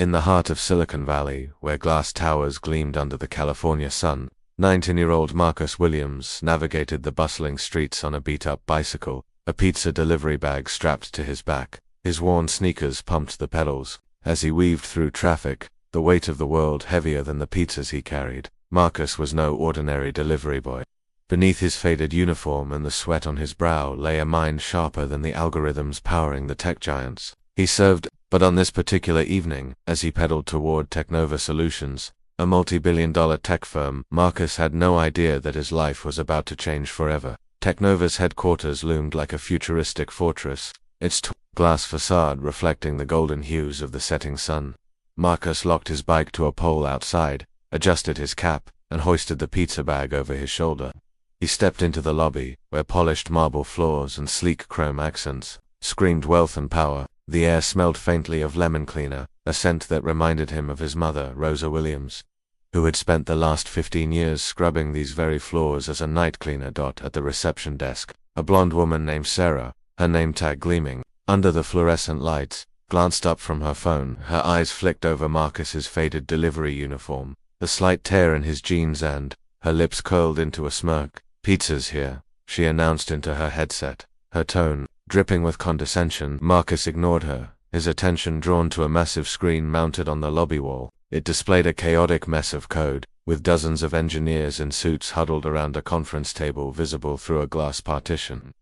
In the heart of Silicon Valley, where glass towers gleamed under the California sun, 19-year-old Marcus Williams navigated the bustling streets on a beat-up bicycle, a pizza delivery bag strapped to his back. His worn sneakers pumped the pedals. As he weaved through traffic, the weight of the world heavier than the pizzas he carried. Marcus was no ordinary delivery boy. Beneath his faded uniform and the sweat on his brow lay a mind sharper than the algorithms powering the tech giants he served. But on this particular evening, as he pedaled toward Technova Solutions, a multi-billion-dollar tech firm, Marcus had no idea that his life was about to change forever. Technova's headquarters loomed like a futuristic fortress, its glass facade reflecting the golden hues of the setting sun. Marcus locked his bike to a pole outside, adjusted his cap, and hoisted the pizza bag over his shoulder. He stepped into the lobby, where polished marble floors and sleek chrome accents screamed wealth and power. The air smelled faintly of lemon cleaner, a scent that reminded him of his mother, Rosa Williams, who had spent the last 15 years scrubbing these very floors as a night cleaner. At the reception desk, a blonde woman named Sarah, her name tag gleaming under the fluorescent lights, glanced up from her phone. Her eyes flicked over Marcus's faded delivery uniform, the slight tear in his jeans, and her lips curled into a smirk. "Pizza's here," she announced into her headset, her tone dripping with condescension. Marcus ignored her, his attention drawn to a massive screen mounted on the lobby wall. It displayed a chaotic mess of code, with dozens of engineers in suits huddled around a conference table visible through a glass partition.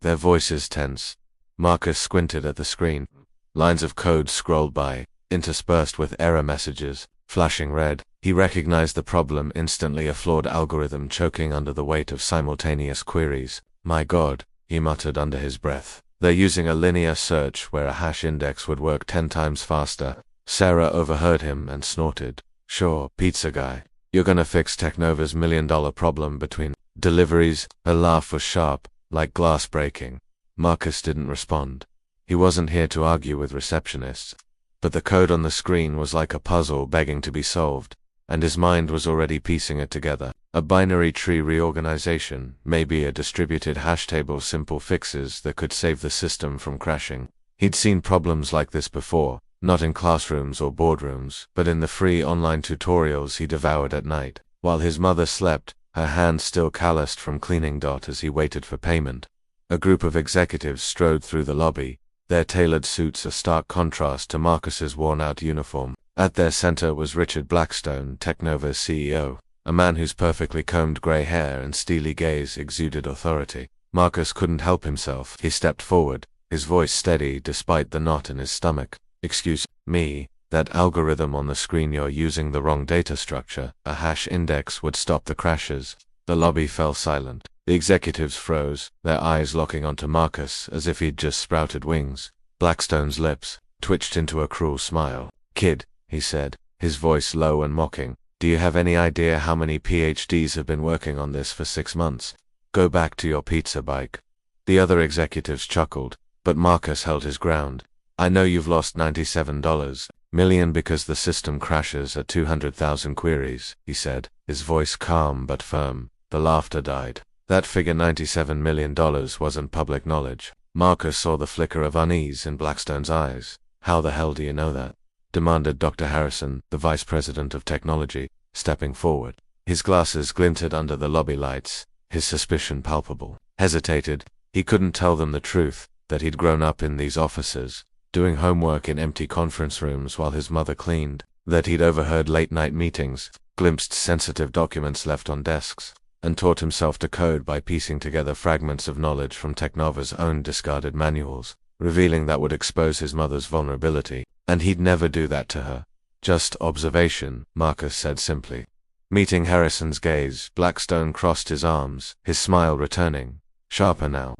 Their voices tense. Marcus squinted at the screen. Lines of code scrolled by, interspersed with error messages, flashing red. He recognized the problem instantly, a flawed algorithm choking under the weight of simultaneous queries. "My God," he muttered under his breath. "They're using a linear search where a hash index would work 10 times faster." Sarah overheard him and snorted. "Sure, pizza guy. You're gonna fix Technova's million-dollar problem between deliveries?" Her laugh was sharp, like glass breaking. Marcus didn't respond. He wasn't here to argue with receptionists. But the code on the screen was like a puzzle begging to be solved, and his mind was already piecing it together. A binary tree reorganization, maybe a distributed hash table, simple fixes that could save the system from crashing. He'd seen problems like this before, not in classrooms or boardrooms, but in the free online tutorials he devoured at night, while his mother slept, her hands still calloused from cleaning. As he waited for payment, a group of executives strode through the lobby, their tailored suits a stark contrast to Marcus's worn-out uniform. At their center was Richard Blackstone, Technova's CEO, a man whose perfectly combed gray hair and steely gaze exuded authority. Marcus couldn't help himself. He stepped forward, his voice steady despite the knot in his stomach. "Excuse me, that algorithm on the screen, you're using the wrong data structure. A hash index would stop the crashes." The lobby fell silent. The executives froze, their eyes locking onto Marcus as if he'd just sprouted wings. Blackstone's lips twitched into a cruel smile. "Kid," he said, his voice low and mocking, "do you have any idea how many PhDs have been working on this for 6 months? Go back to your pizza bike." The other executives chuckled, but Marcus held his ground. "I know you've lost $97 million because the system crashes at 200,000 queries," he said, his voice calm but firm. The laughter died. That figure, $97 million, wasn't public knowledge. Marcus saw the flicker of unease in Blackstone's eyes. "How the hell do you know that?" demanded Dr. Harrison, the vice president of technology, stepping forward. His glasses glinted under the lobby lights, his suspicion palpable. Hesitated. He couldn't tell them the truth, that he'd grown up in these offices, doing homework in empty conference rooms while his mother cleaned, that he'd overheard late-night meetings, glimpsed sensitive documents left on desks, and taught himself to code by piecing together fragments of knowledge from Technova's own discarded manuals, revealing that would expose his mother's vulnerability. And he'd never do that to her. "Just observation," Marcus said simply. Meeting Harrison's gaze, Blackstone crossed his arms, his smile returning, sharper now.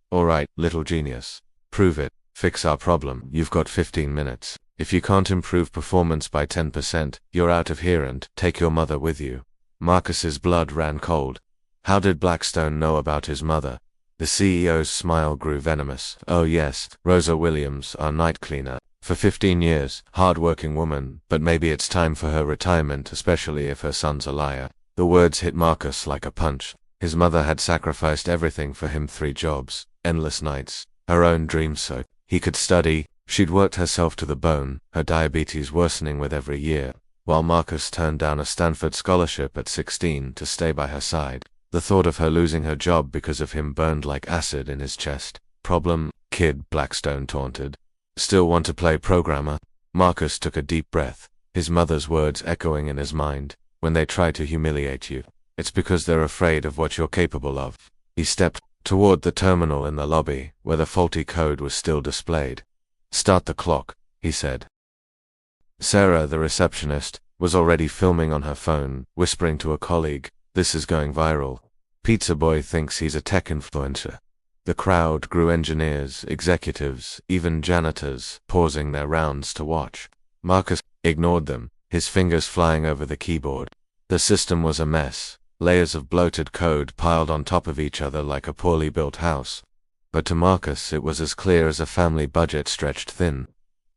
"All right, little genius. Prove it. Fix our problem. You've got 15 minutes. If you can't improve performance by 10%, you're out of here, and take your mother with you." Marcus's blood ran cold. How did Blackstone know about his mother? The CEO's smile grew venomous. "Oh yes, Rosa Williams, our night cleaner. For 15 years, hard-working woman, but maybe it's time for her retirement, especially if her son's a liar." The words hit Marcus like a punch. His mother had sacrificed everything for him: 3 jobs, endless nights, her own dreams, so he could study, She'd worked herself to the bone, her diabetes worsening with every year, while Marcus turned down a Stanford scholarship at 16 to stay by her side. The thought of her losing her job because of him burned like acid in his chest. Problem, kid, Blackstone taunted. Still want to play programmer? Marcus took a deep breath, his mother's words echoing in his mind. When they try to humiliate you, it's because they're afraid of what you're capable of. He stepped toward the terminal in the lobby, where the faulty code was still displayed. Start the clock, he said. Sarah, the receptionist, was already filming on her phone, whispering to a colleague, "This is going viral. Pizza Boy thinks he's a tech influencer." The crowd grew, engineers, executives, even janitors, pausing their rounds to watch. Marcus ignored them, his fingers flying over the keyboard. The system was a mess, layers of bloated code piled on top of each other like a poorly built house. But to Marcus it was as clear as a family budget stretched thin.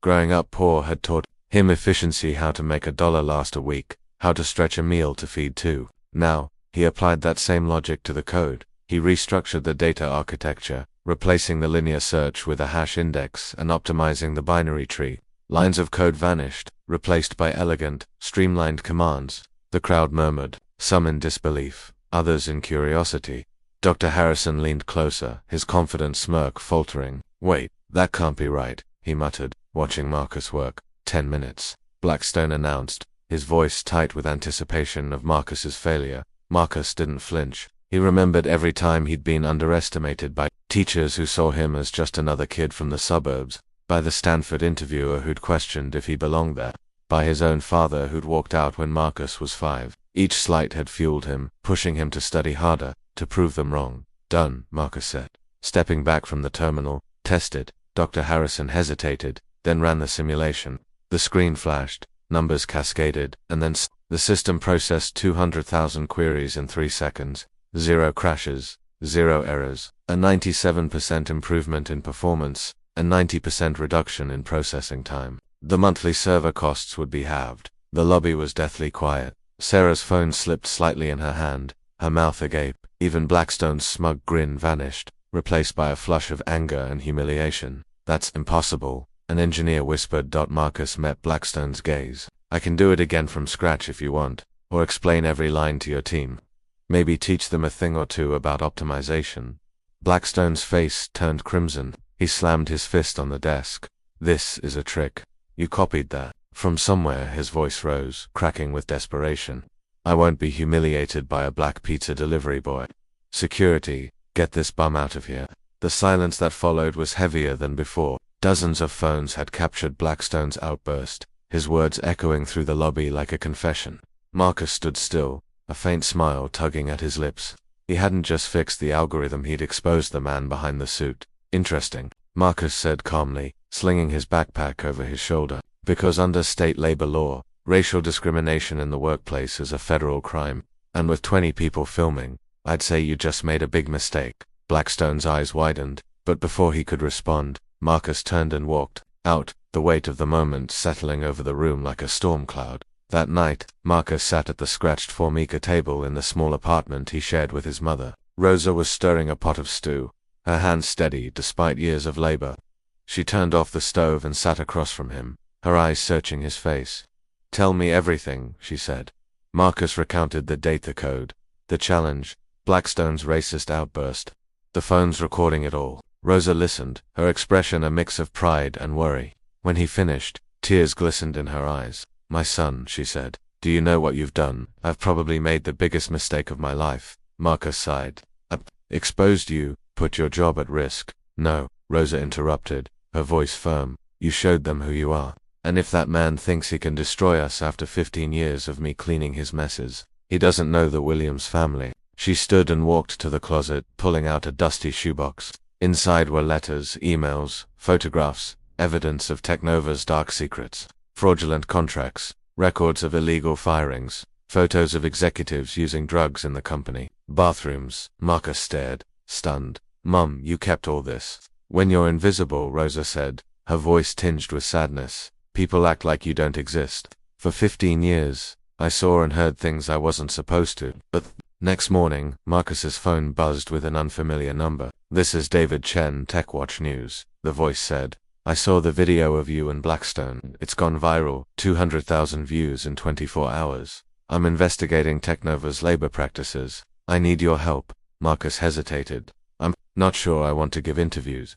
Growing up poor had taught him efficiency, how to make $1 last a week, how to stretch a meal to feed two. Now, he applied that same logic to the code. He restructured the data architecture, replacing the linear search with a hash index and optimizing the binary tree. Lines of code vanished, replaced by elegant, streamlined commands. The crowd murmured, some in disbelief, others in curiosity. Dr. Harrison leaned closer, his confident smirk faltering. "Wait, that can't be right," he muttered, watching Marcus work. 10 minutes, Blackstone announced, his voice tight with anticipation of Marcus's failure. Marcus didn't flinch. He remembered every time he'd been underestimated by teachers who saw him as just another kid from the suburbs, by the Stanford interviewer who'd questioned if he belonged there, by his own father who'd walked out when Marcus was 5. Each slight had fueled him, pushing him to study harder, to prove them wrong. "Done," Marcus said. Stepping back from the terminal, "Tested." Dr. Harrison hesitated, then ran the simulation. The screen flashed, numbers cascaded, and then the system processed 200,000 queries in 3 seconds. 0 crashes, 0 errors, a 97% improvement in performance, a 90% reduction in processing time. The monthly server costs would be halved. The lobby was deathly quiet. Sarah's phone slipped slightly in her hand, her mouth agape. Even Blackstone's smug grin vanished, replaced by a flush of anger and humiliation. "That's impossible," an engineer whispered. Marcus met Blackstone's gaze. "I can do it again from scratch if you want, or explain every line to your team. Maybe teach them a thing or two about optimization." Blackstone's face turned crimson. He slammed his fist on the desk. "This is a trick. You copied that." From somewhere his voice rose, cracking with desperation. "I won't be humiliated by a black pizza delivery boy. Security, get this bum out of here." The silence that followed was heavier than before. Dozens of phones had captured Blackstone's outburst, his words echoing through the lobby like a confession. Marcus stood still, a faint smile tugging at his lips. He hadn't just fixed the algorithm, he'd exposed the man behind the suit. "Interesting," Marcus said calmly, slinging his backpack over his shoulder. "Because under state labor law, racial discrimination in the workplace is a federal crime. And with 20 people filming, I'd say you just made a big mistake." Blackstone's eyes widened, but before he could respond, Marcus turned and walked out, the weight of the moment settling over the room like a storm cloud. That night, Marcus sat at the scratched Formica table in the small apartment he shared with his mother. Rosa was stirring a pot of stew, her hands steady despite years of labor. She turned off the stove and sat across from him, her eyes searching his face. "Tell me everything," she said. Marcus recounted the data code, the challenge, Blackstone's racist outburst, the phones recording it all. Rosa listened, her expression a mix of pride and worry. When he finished, tears glistened in her eyes. "My son," she said, "do you know what you've done? I've probably made the biggest mistake of my life." Marcus sighed. "I've exposed you, put your job at risk." "No," Rosa interrupted, her voice firm. "You showed them who you are. And if that man thinks he can destroy us after 15 years of me cleaning his messes, he doesn't know the Williams family." She stood and walked to the closet, pulling out a dusty shoebox. Inside were letters, emails, photographs, evidence of Technova's dark secrets, fraudulent contracts, records of illegal firings, photos of executives using drugs in the company, bathrooms. Marcus stared, stunned. "Mum, you kept all this." "When you're invisible," Rosa said, her voice tinged with sadness, "people act like you don't exist. For 15 years, I saw and heard things I wasn't supposed to, but..." Next morning, Marcus's phone buzzed with an unfamiliar number. "This is David Chen, TechWatch News," the voice said. I saw the video of you and Blackstone. It's gone viral, 200,000 views in 24 hours. I'm investigating Teknova's labor practices. I need your help. Marcus hesitated. I'm not sure I want to give interviews.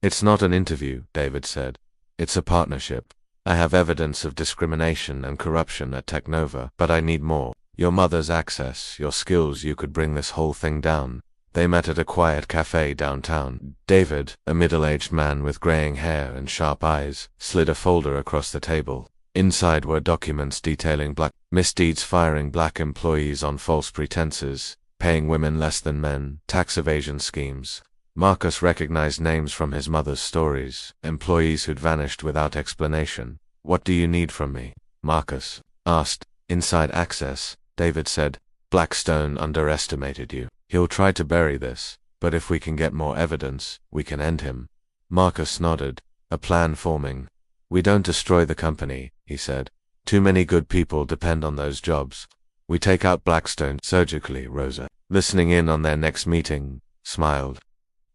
It's not an interview, David said. It's a partnership. I have evidence of discrimination and corruption at Teknova, but I need more. Your mother's access, your skills, you could bring this whole thing down. They met at a quiet cafe downtown. David, a middle-aged man with graying hair and sharp eyes, slid a folder across the table. Inside were documents detailing black misdeeds, firing black employees on false pretenses, paying women less than men, tax evasion schemes. Marcus recognized names from his mother's stories, employees who'd vanished without explanation. What do you need from me? Marcus asked. Inside access, David said. Blackstone underestimated you. He'll try to bury this, but if we can get more evidence, we can end him. Marcus nodded, a plan forming. We don't destroy the company, he said. Too many good people depend on those jobs. We take out Blackstone surgically. Rosa, listening in on their next meeting, smiled.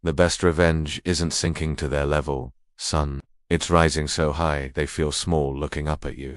The best revenge isn't sinking to their level, son. It's rising so high they feel small looking up at you.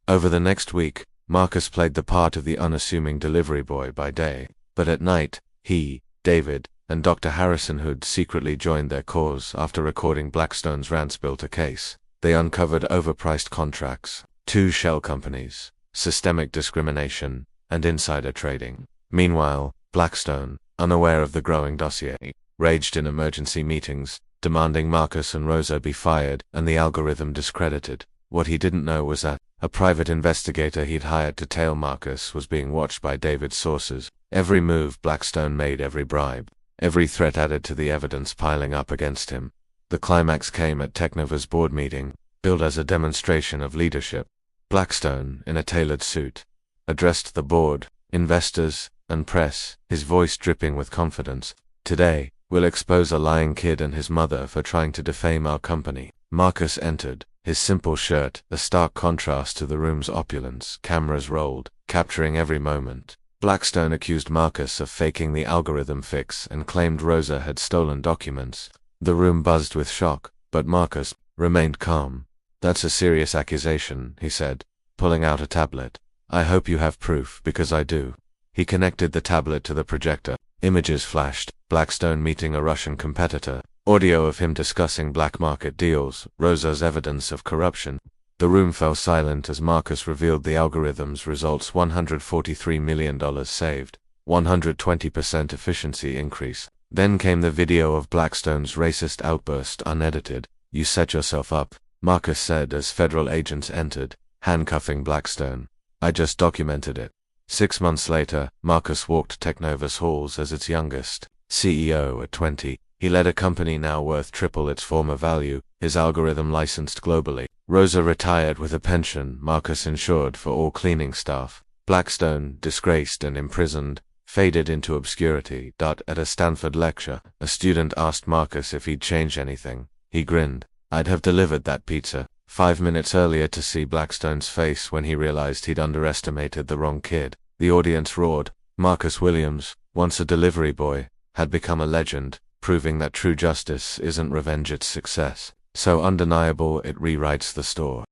Over the next week, Marcus played the part of the unassuming delivery boy by day, but at night, he, David, and Dr. Harrison, who'd secretly joined their cause after recording Blackstone's rants, built a case. They uncovered overpriced contracts, 2 shell companies, systemic discrimination, and insider trading. Meanwhile, Blackstone, unaware of the growing dossier, raged in emergency meetings, demanding Marcus and Rosa be fired and the algorithm discredited. What he didn't know was that a private investigator he'd hired to tail Marcus was being watched by David's sources. Every move Blackstone made, every bribe, every threat added to the evidence piling up against him. The climax came at Teknova's board meeting, billed as a demonstration of leadership. Blackstone, in a tailored suit, addressed the board, investors, and press, his voice dripping with confidence. Today, we'll expose a lying kid and his mother for trying to defame our company. Marcus entered, his simple shirt a stark contrast to the room's opulence. Cameras rolled, capturing every moment. Blackstone accused Marcus of faking the algorithm fix and claimed Rosa had stolen documents. The room buzzed with shock, but Marcus remained calm. That's a serious accusation, he said, pulling out a tablet. I hope you have proof, because I do. He connected the tablet to the projector. Images flashed, Blackstone meeting a Russian competitor, audio of him discussing black market deals, Rosa's evidence of corruption. The room fell silent as Marcus revealed the algorithm's results: $143 million saved, 120% efficiency increase. Then came the video of Blackstone's racist outburst unedited. You set yourself up, Marcus said as federal agents entered, handcuffing Blackstone. I just documented it. 6 months later, Marcus walked Teknova's halls as its youngest CEO at 20. He led a company now worth triple its former value, his algorithm licensed globally. Rosa retired with a pension, Marcus insured for all cleaning staff. Blackstone, disgraced and imprisoned, faded into obscurity. At a Stanford lecture, a student asked Marcus if he'd change anything. He grinned. I'd have delivered that pizza 5 minutes earlier to see Blackstone's face when he realized he'd underestimated the wrong kid. The audience roared. Marcus Williams, once a delivery boy, had become a legend, proving that true justice isn't revenge, it's success. So undeniable it rewrites the story.